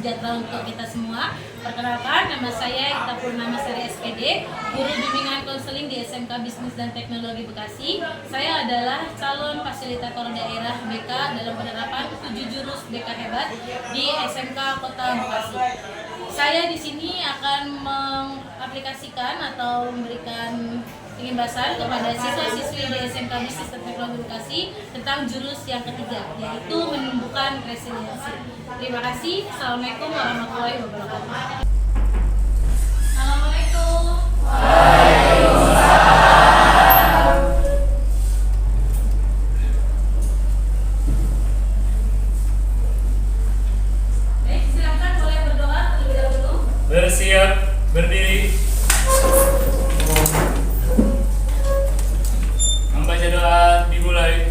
sejahtera untuk kita semua. Perkenalkan, nama saya Ita Purnama Sari SPD, guru bimbingan konseling di SMK Bisnis dan Teknologi Bekasi. Saya adalah calon fasilitator daerah BK dalam penerapan 7 jurus BK Hebat di SMK Kota Bekasi. Saya di sini akan mengaplikasikan atau memberikan penjelasan kepada siswa-siswi di SMK Bisnis dan Teknologi Bekasi tentang jurus yang ketiga, yaitu menumbuhkan resiliensi. Terima kasih. Assalamualaikum warahmatullahi wabarakatuh. Assalamualaikum. Silakan boleh berdoa terlebih dahulu. Bersiap, berdiri. Membaca doa dimulai.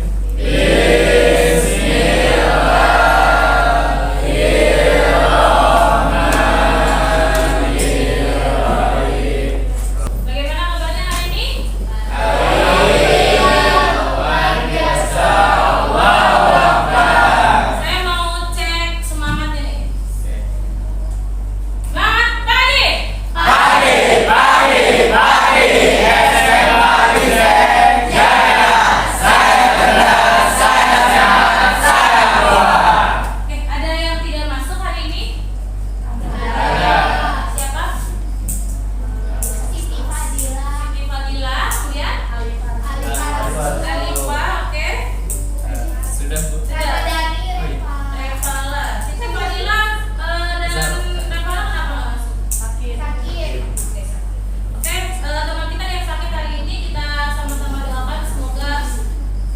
Bagaimana kabarnya hari ini? Saya mau cek semangatnya nih. Semangat pagi. Oke, ada yang tidak masuk hari ini? Siapa? Siti Fadila, kemudian Alifa, oke. Sudah, Bu. Revala. Siti Fadila dan Revala kenapa nggak masuk? Sakit. Oke, teman kita yang sakit hari ini kita sama-sama doakan semoga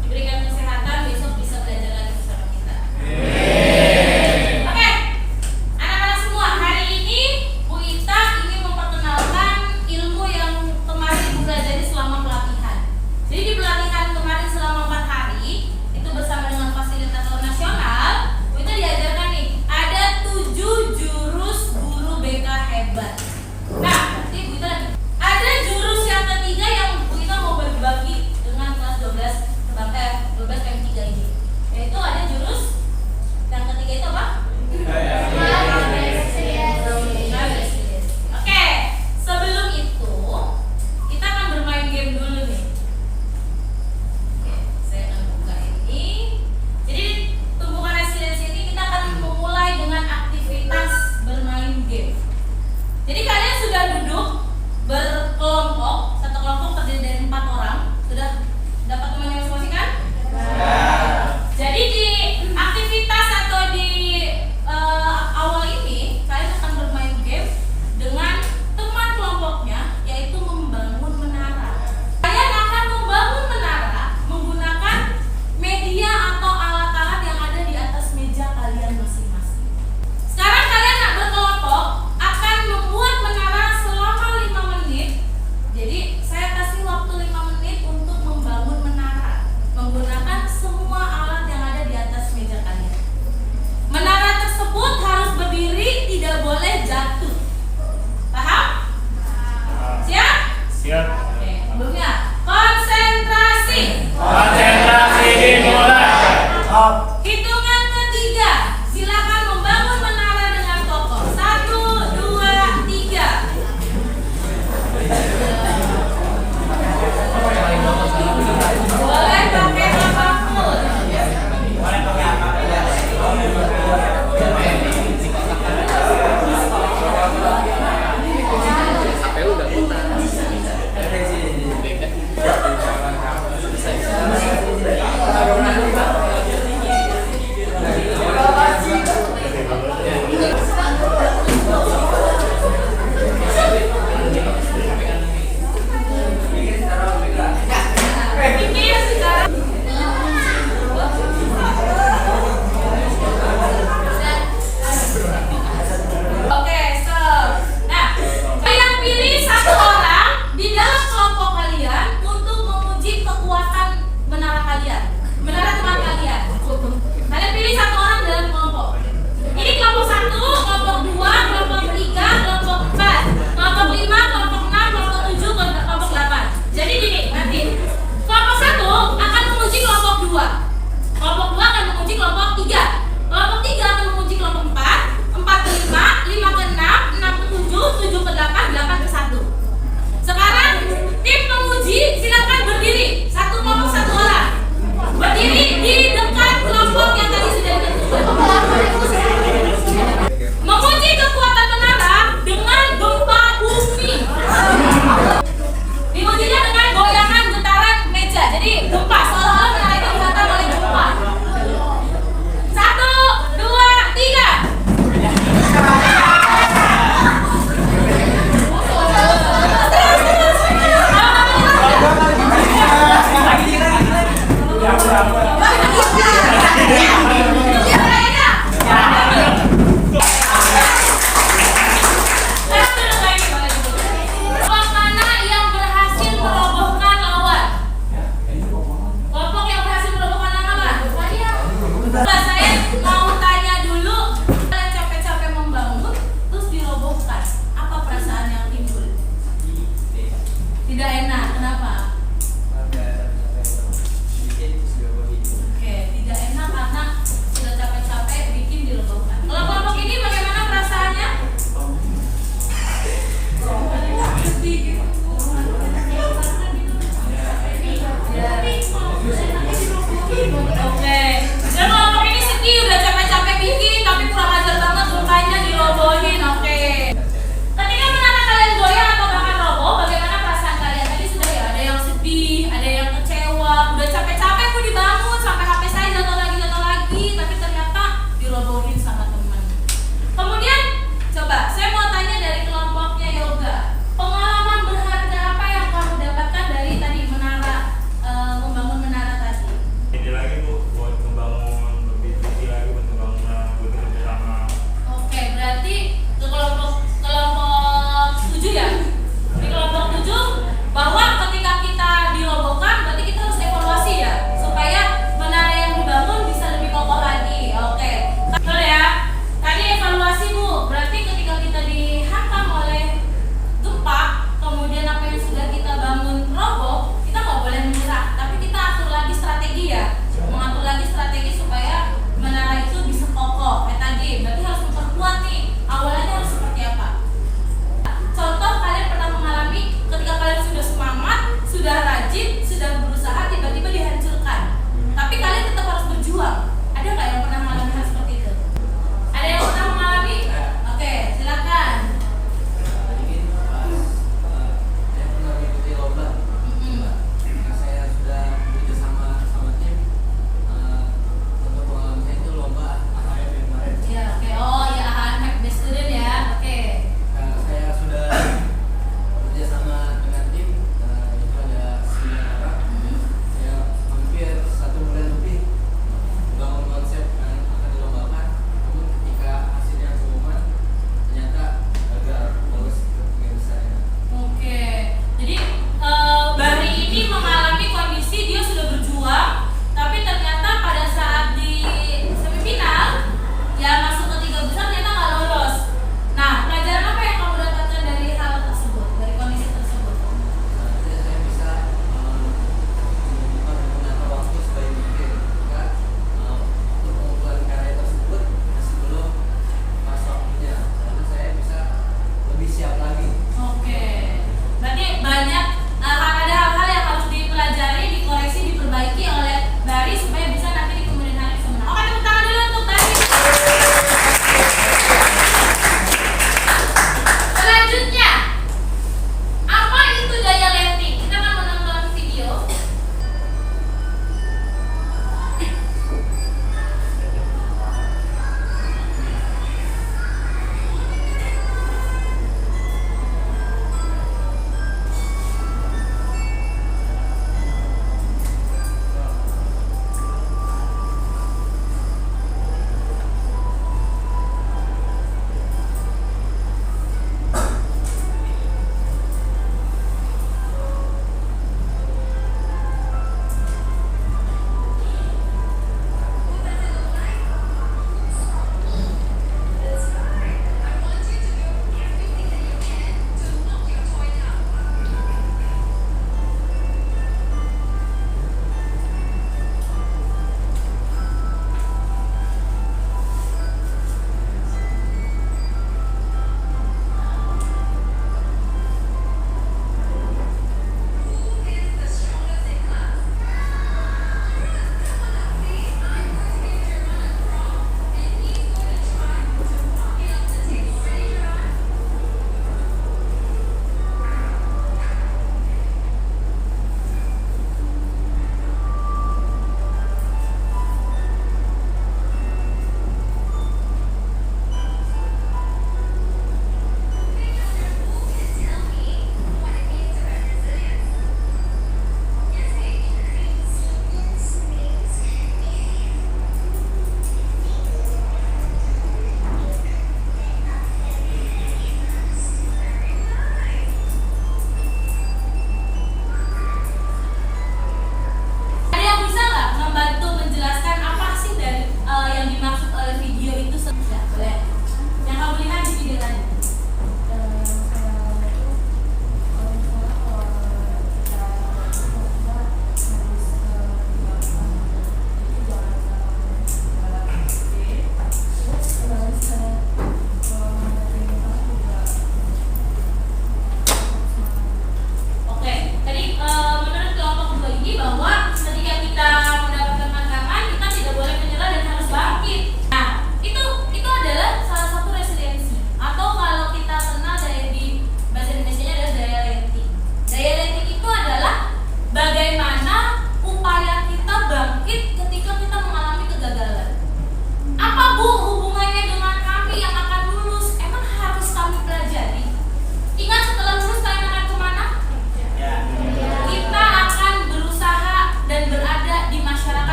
diberikan kesehatan, besok bisa belajar lagi bersama kita. Oke, anak-anak semua, hari ini Bu Ita ingin memperkenalkan ilmu yang kemarin Ibu pelajari selama pelatihan. Jadi di pelatihan kemarin selama 4 hari itu bersama dengan fasilitator nasional, Bu Ita diajarkan nih ada 7 jurus guru BK hebat. Nah, nanti Bu Ita ada jurus yang ketiga yang Bu Ita mau berbagi dengan kelas 12 yang 3 ini. Yaitu ada jurus yang ketiga itu apa? Oke, sebelum itu kita akan bermain game dulu nih. Oke, saya akan buka ini. Jadi tumbuhan resiliensi ini kita akan memulai dengan aktivitas bermain game. Jadi kalian sudah duduk berkelompok, satu kelompok terdiri dari 4 orang. Sudah dapat temannya masing-masing kan? Jadi di aktivitas atau di awal ini kalian akan bermain game dengan teman kelompoknya, yaitu membangun menara. Kalian akan membangun menara menggunakan media atau alat-alat yang ada di atas meja kalian masing-masing. Sekarang kalian berkelompok akan membuat menara selama 5 menit. Jadi saya kasih waktu 5 menit untuk membangun menara menggunakan semua alat yang ada di atas meja kalian. Menara tersebut harus berdiri, tidak boleh jatuh. Paham? Siap? Siap. Oke, sebelumnya konsentrasi. Konsentrasi dimulai. Hitungan ketiga, silakan membangun menara dengan kokoh. 1, 2, 3. Boleh pakai apapun.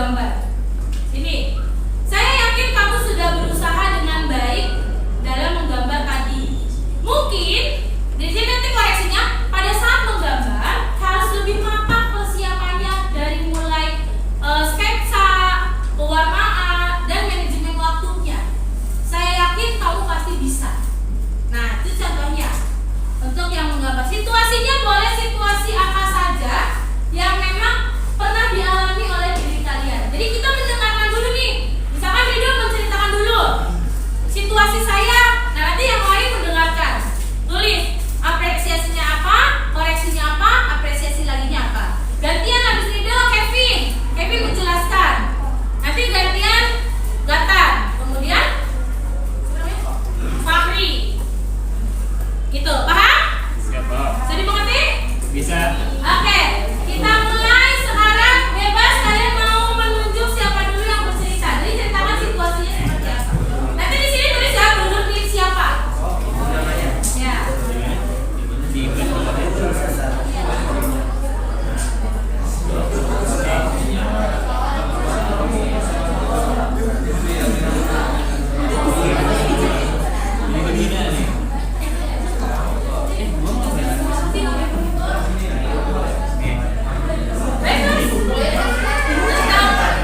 menggambar. Sini. Saya yakin kamu sudah berusaha dengan baik dalam menggambar tadi. Mungkin di sini nanti koreksinya pada saat menggambar harus lebih matang persiapannya dari mulai sketsa, pewarnaan, dan manajemen waktunya. Saya yakin kamu pasti bisa. Nah, itu contohnya. Untuk yang menggambar situasinya boleh situasi apa saja yang memang pernah dialami oleh diri kalian. Jadi kita mendengarkan dulu nih. Misalkan Ridho menceritakan dulu situasi saya, nah nanti yang lain mendengarkan. Tulis apresiasinya apa, koreksinya apa, apresiasi laginya apa. Gantian habis Ridho Kevin menjelaskan. Nanti gantian Gatan, kemudian Fahri. Gitu, paham? Siapa? Bisa dimengerti? Bisa. Oke, kita mulai sekarang. Bebas kalian mau menunjuk siapa dulu yang bercerita. Jadi ceritakan situasinya seperti apa. Nanti di sini tulis ya, mundur klik siapa. Ya.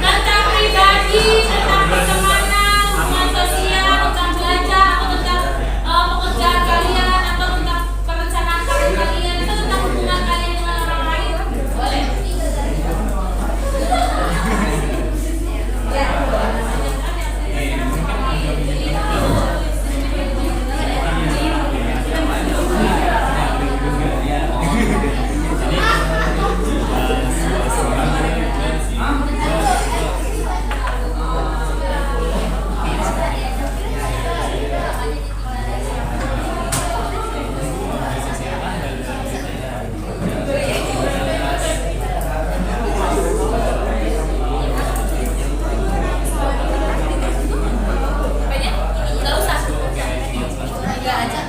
Tentang pribadi, tentang pertemanan, hubungan sosial, tentang belajar, atau tentang pekerjaan kalian, atau tentang perencanaan karir kalian, atau tentang hubungan kalian dengan orang lain, boleh. Nggak usah. Nggak aja.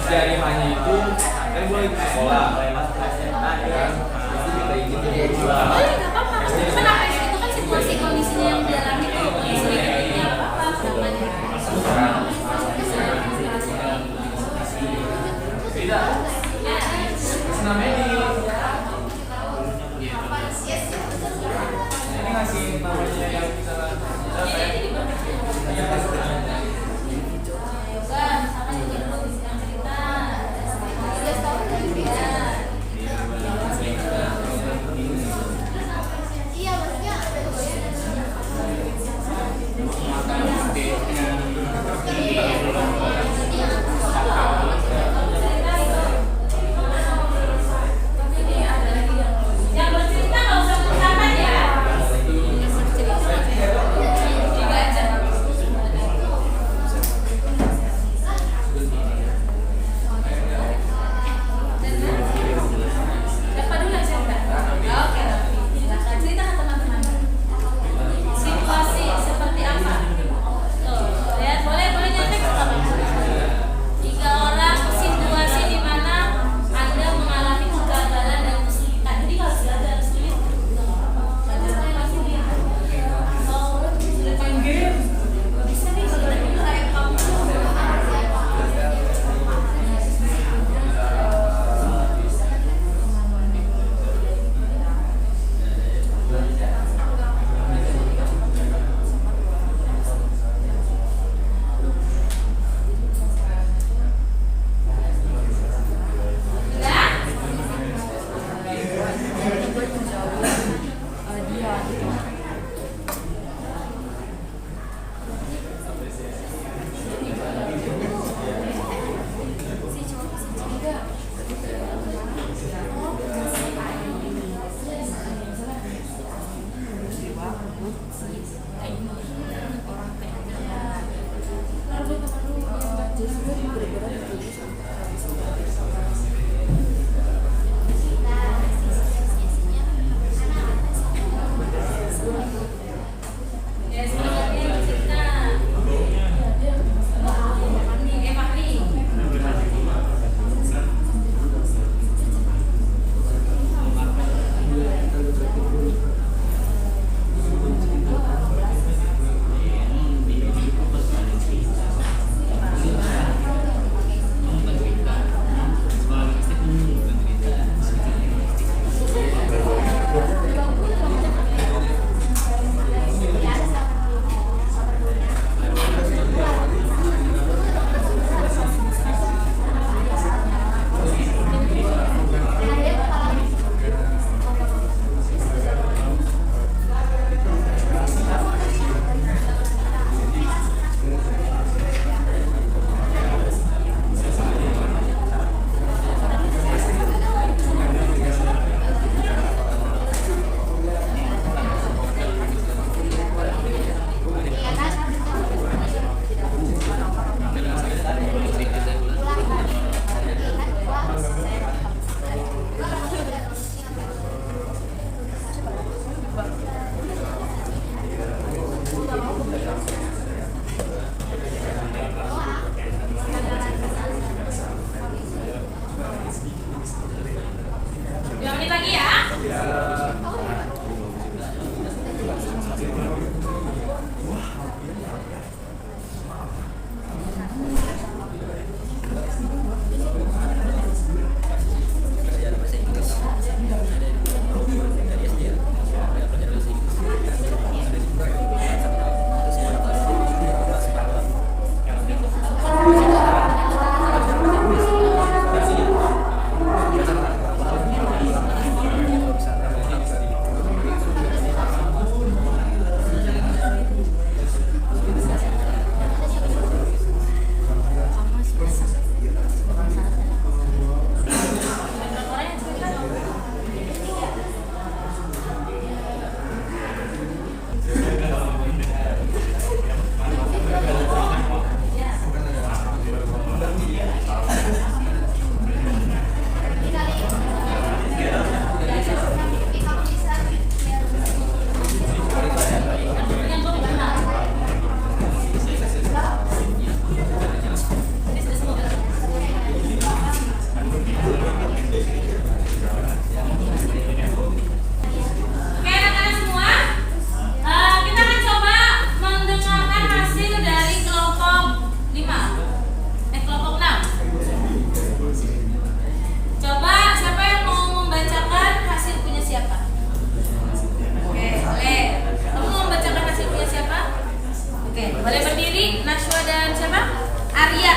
Dari hanya itu, kan gue lagi sekolah, kita ingin jadi Boleh, nggak apa-apa. Itu kan apa itu kan situasi kondisinya yang dialami tuh, kondisi negatifnya apa namanya. beda. Namanya ini ngasih namanya yang misalnya Yang bercerita nggak usah mencatat ya. Coba. Dua menit lagi ya. Oke anak-anak semua, kita akan coba mendengarkan hasil dari kelompok 5, kelompok 6. Coba siapa yang mau membacakan hasil punya siapa? Oke, boleh. Kamu mau membacakan hasil punya siapa? Oke, boleh berdiri. Nashwa dan siapa? Alia.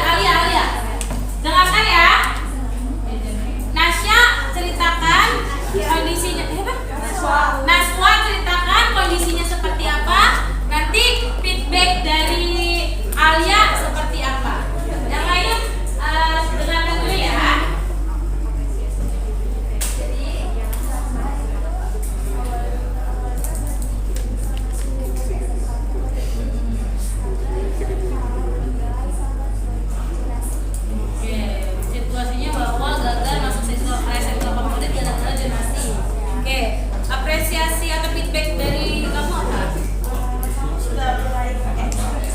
Dengarkan ya. Nasya ceritakan kondisinya. Naswa ceritakan kondisinya seperti apa. Nanti feedback dari Alia seperti apa. Yang lainnya dengarkan dulu ya. Oke, situasinya bahwa gagal masuk SMK favorit gara-gara donasi. Oke, apresiasi atau feedback dari kamu apa? Sudah mulai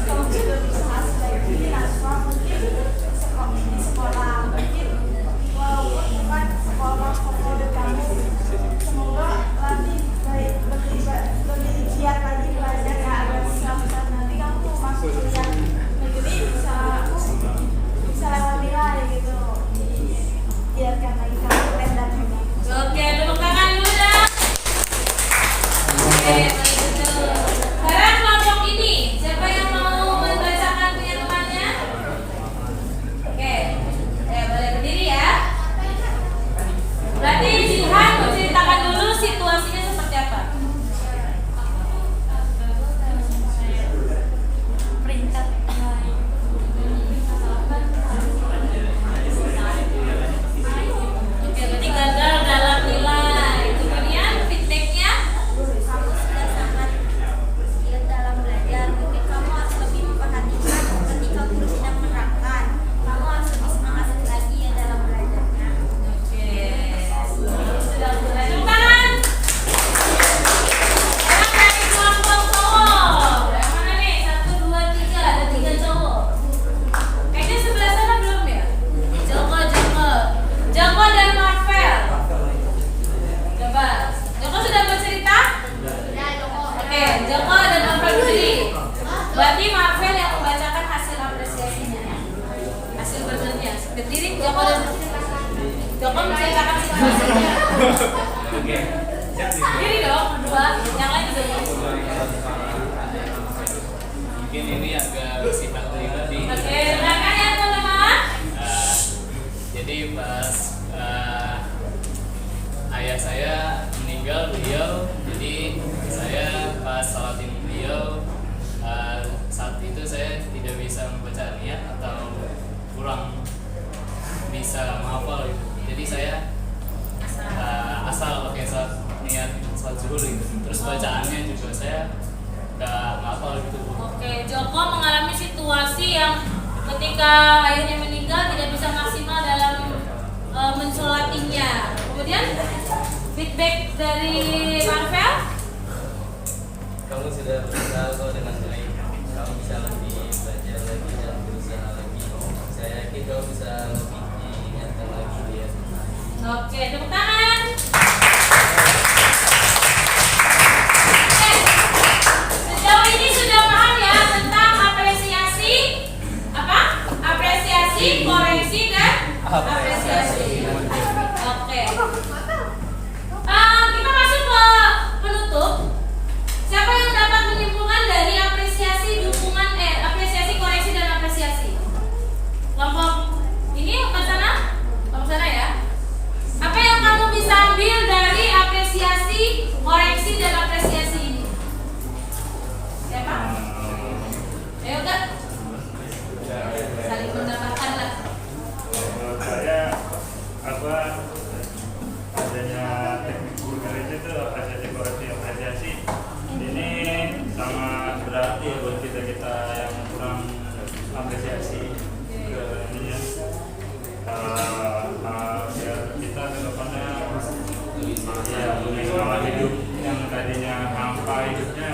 kalau sudah bisa sebaik ini Naswa mungkin di sekolah mungkin walaupun bukan sekolah favorit kamu, semoga lebih baik lebih giat lagi belajar ya agar suatu nanti kamu masuk kuliah negeri bisa lewat nilai gitu. Biarkan lagi kamu keren dan hebat. Oke, tepuk tangan dulu dong. Oke, baik betul. Sekarang kelompok ini, siapa yang mau membacakan punya temannya? Oke, boleh berdiri ya. Berarti Jihan menceritakan dulu situasinya seperti apa. Peringkat Oke, berarti gagal dalam nilai. Kemudian feedbacknya? Kamu sudah sangat giat dalam belajar. Mungkin kamu harus lebih memperhatikan ketika guru sedang menerangkan. Kamu harus lebih semangat lagi ya dalam belajarnya. Oke, sudah mulai. Tepuk tangan. Sekarang dari kelompok cowok. Yang mana nih? 1, 2, 3. Ada 3 cowok. Kayaknya sebelah sana belum ya? Joko dan Marvel. Coba. Joko sudah bercerita? Oke, Joko dan Marvel berdiri. Berarti Marvel yang membacakan hasil apresiasinya ya. Hasil belajarnya. Berdiri Joko menceritakan situasinya. Berdiri dong berdua. Yang lain juga boleh. Mungkin ini agak bersifat pribadi. Oke, silakan ya teman-teman. Jadi pas ayah saya meninggal beliau, jadi saya pas salatin beliau saat itu saya tidak bisa membaca niat atau kurang bisa menghafal gitu. Jadi saya asal pakai niat sholat zuhur gitu. Terus bacaannya juga saya nggak hafal gitu. Oke, Joko mengalami situasi yang ketika ayahnya meninggal tidak bisa maksimal dalam mensolatinya. Kemudian feedback dari Marvel. sudah berusaha kok dengan baik. Kamu bisa lebih belajar lagi dan berusaha lagi. Saya yakin kamu bisa lebih diingatkan lagi di SMA. Oke, tepuk tangan. Oke, sejauh ini sudah paham ya tentang apresiasi apa? Apresiasi, koreksi dan apresiasi. Oke. Kita masuk ke penutup. Siapa yang dapat menyimpulkan dari apresiasi, dukungan, apresiasi, koreksi dan apresiasi? Kelompok ini ke sana? Kelompok sana ya. Apa yang kamu bisa ambil dari apresiasi, koreksi dan apresiasi ini? Siapa? Ayo Kak. Saling mendapatkan lah. Menurut saya adanya teknik guru gereja itu apresiasi koreksi apresiasi ini sangat berarti buat kita yang kurang apresiasi ke ininya biar kita ke depannya ya punya semangat hidup yang tadinya hampa hidupnya